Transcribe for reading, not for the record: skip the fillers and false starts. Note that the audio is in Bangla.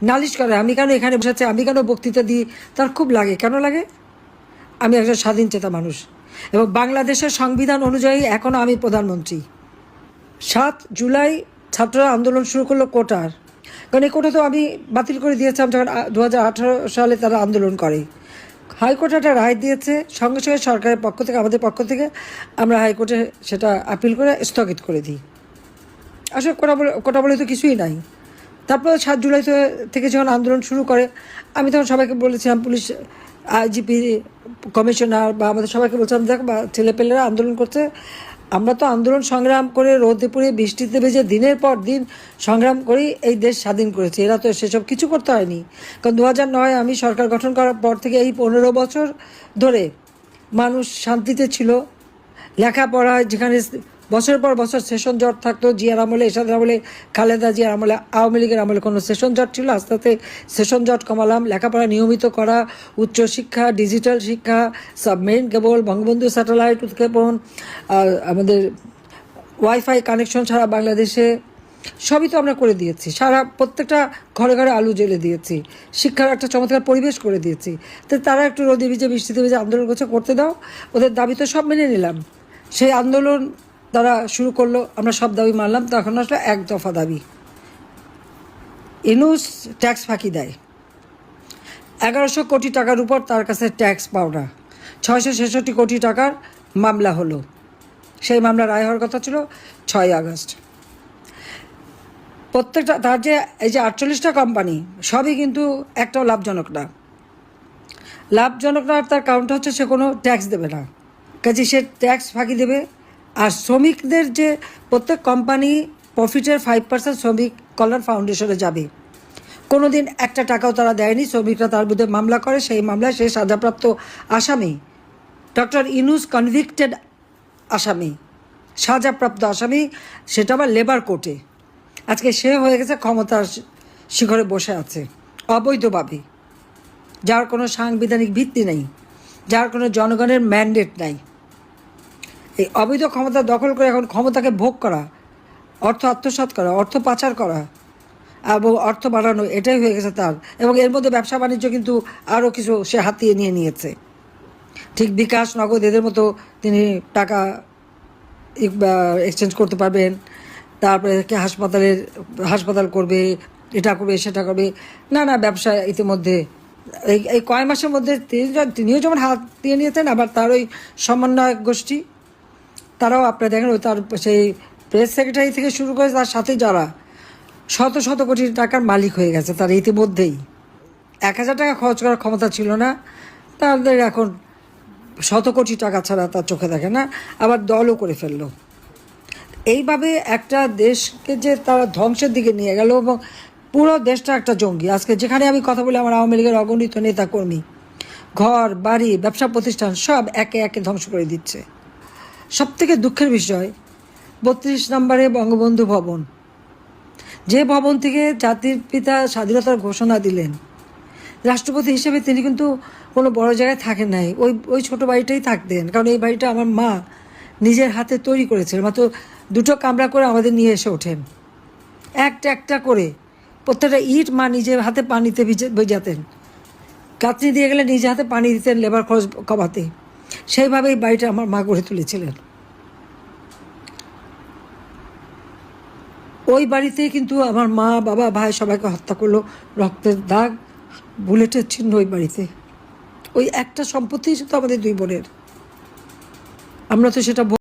নালিশ করে আমি কেন এখানে বসেছি, আমি কেন বক্তৃতা দিই, তার খুব লাগে। কেন লাগে? আমি একজন স্বাধীন চেতা মানুষ এবং বাংলাদেশের সংবিধান অনুযায়ী এখনও আমি প্রধানমন্ত্রী। 7 জুলাই ছাত্ররা আন্দোলন শুরু করলো কোটার, কারণ এই কোটা তো আমি বাতিল করে দিয়েছিলাম যখন 2018 সালে তারা আন্দোলন করে। হাইকোর্ট একটা রায় দিয়েছে, সঙ্গে সঙ্গে সরকারের পক্ষ থেকে, আমাদের পক্ষ থেকে আমরা হাইকোর্টে সেটা আপিল করে স্থগিত করে দিই। আসলে কোটা বলে তো কিছুই নাই। তারপর 7 জুলাই থেকে যখন আন্দোলন শুরু করে, আমি তখন সবাইকে বলেছিলাম, পুলিশ আইজিপি কমিশনার বা আমাদের সবাইকে বলছিলাম, দেখ বা ছেলেপেলেরা আন্দোলন করছে, আমরা তো আন্দোলন সংগ্রাম করে রোদে পুড়ে বৃষ্টিতে ভেজে দিনের পর দিন সংগ্রাম করেই এই দেশ স্বাধীন করেছে। এরা তো সেসব কিছু করতে হয়নি। কারণ 2009 আমি সরকার গঠন করার পর থেকে এই 15 বছর ধরে মানুষ শান্তিতে ছিল। লেখাপড়ায় যেখানে বছরের পর বছর সেশন জট থাকতো, জিয়ার আমলে, এরশাদের আমলে, খালেদা জিয়ার আমলে, আওয়ামী লীগের আমলে কোনো সেশন জট ছিল, আস্তে আস্তে সেশন জট কমালাম। লেখাপড়া নিয়মিত করা, উচ্চশিক্ষা, ডিজিটাল শিক্ষা, সাবমেরিন কেবল, বঙ্গবন্ধু স্যাটেলাইট উৎক্ষেপণ, আমাদের ওয়াইফাই কানেকশন ছাড়া বাংলাদেশে সবই তো আমরা করে দিয়েছি। প্রত্যেকটা ঘরে ঘরে আলু জ্বেলে দিয়েছি, শিক্ষার একটা চমৎকার পরিবেশ করে দিয়েছি। তো তারা একটু রোদে ভিজে বৃষ্টিতে ভিজে আন্দোলন করতে দাও, ওদের দাবি তো সব মেনে নিলাম। সেই আন্দোলন তারা শুরু করলো, আমরা সব দাবি মানলাম। তখন আসলে 1 দফা দাবি, ইউনূস ট্যাক্স ফাঁকি দেয়। 1100 কোটি টাকার উপর তার কাছে ট্যাক্স পাওনা, 666 কোটি টাকার মামলা হলো। সেই মামলা রায় হওয়ার কথা ছিল 6 আগস্ট। প্রত্যেকটা তার যে এই যে 48টা কোম্পানি সবই কিন্তু একটাও লাভজনক না। তার কারণটা হচ্ছে সে কোনো ট্যাক্স দেবে না, কাজে সে ট্যাক্স ফাঁকি দেবে। আর শ্রমিকদের যে প্রত্যেক কোম্পানি প্রফিটের 5% শ্রমিক কল্যাণ ফাউন্ডেশনে যাবে। কোনো দিন একটা টাকাও তারা দেয়নি। শ্রমিকরা তার বিরুদ্ধে মামলা করে, সেই মামলায় সে সাজাপ্রাপ্ত আসামি। ডক্টর ইউনূস কনভিক্টেড আসামি, সাজাপ্রাপ্ত আসামি, সেটা আবার লেবার কোর্টে। আজকে সে হয়ে গেছে ক্ষমতার শিখরে বসে আছে অবৈধভাবে, যার কোনো সাংবিধানিক ভিত্তি নেই, যার কোনো জনগণের ম্যান্ডেট নাই। এই অবৈধ ক্ষমতা দখল করে এখন ক্ষমতাকে ভোগ করা, অর্থ আত্মসাৎ করা, অর্থ পাচার করা এবং অর্থ বাড়ানো, এটাই হয়ে গেছে তার। এবং এর মধ্যে ব্যবসা বাণিজ্য কিন্তু আরও কিছু সে হাতিয়ে নিয়েছে। ঠিক বিকাশ, নগদ এদের মতো তিনি টাকা এক্সচেঞ্জ করতে পারবেন। তারপরে হাসপাতাল করবে, এটা করবে, সেটা করবে, না ব্যবসা ইতিমধ্যে এই কয় মাসের মধ্যে তিনিও যেমন হাত দিয়ে নিয়েছেন, আবার তার ওই সমন্বয়ক গোষ্ঠী তারাও আপনারা দেখেন, ওই তার সেই প্রেস সেক্রেটারি থেকে শুরু করে তার সাথে যারা শত শত কোটি টাকার মালিক হয়ে গেছে তার ইতিমধ্যেই। 1000 টাকা খরচ করার ক্ষমতা ছিল না তাদের, এখন শত কোটি টাকা ছাড়া তার চোখে দেখে না, আবার দলও করে ফেললো। এইভাবে একটা দেশকে যে তারা ধ্বংসের দিকে নিয়ে গেল এবং পুরো দেশটা একটা জঙ্গি। আজকে যেখানে আমি কথা বলি, আমার আওয়ামী লীগের অগণিত নেতাকর্মী ঘর বাড়ি ব্যবসা প্রতিষ্ঠান সব একে একে ধ্বংস করে দিচ্ছে। সবথেকে দুঃখের বিষয়, 32 নম্বরে বঙ্গবন্ধু ভবন, যে ভবন থেকে জাতির পিতা স্বাধীনতার ঘোষণা দিলেন, রাষ্ট্রপতি হিসেবে তিনি কিন্তু কোনো বড় জায়গায় থাকেন নাই, ওই ছোটো বাড়িটাই থাকতেন। কারণ এই বাড়িটা আমার মা নিজের হাতে তৈরি করেছিলেন। মাত্র 2টো কামরা করে আমাদের নিয়ে এসে ওঠেন, একটা করে প্রত্যেকটা ইট মা নিজের হাতে পানিতে ভেজাতেন, কাঁচনি দিয়ে গেলে নিজে হাতে পানি দিতেন লেবার খরচ কমাতে। সেইভাবেই বাড়িটা আমার মা গড়ে তুলেছিলেন। ওই বাড়িতে কিন্তু আমার মা, বাবা, ভাই সবাইকে হত্যা করলো, রক্তের দাগ, বুলেটের চিহ্ন ওই বাড়িতে। ওই একটা সম্পত্তি তো আমাদের 2 বোনের, আমরা তো সেটা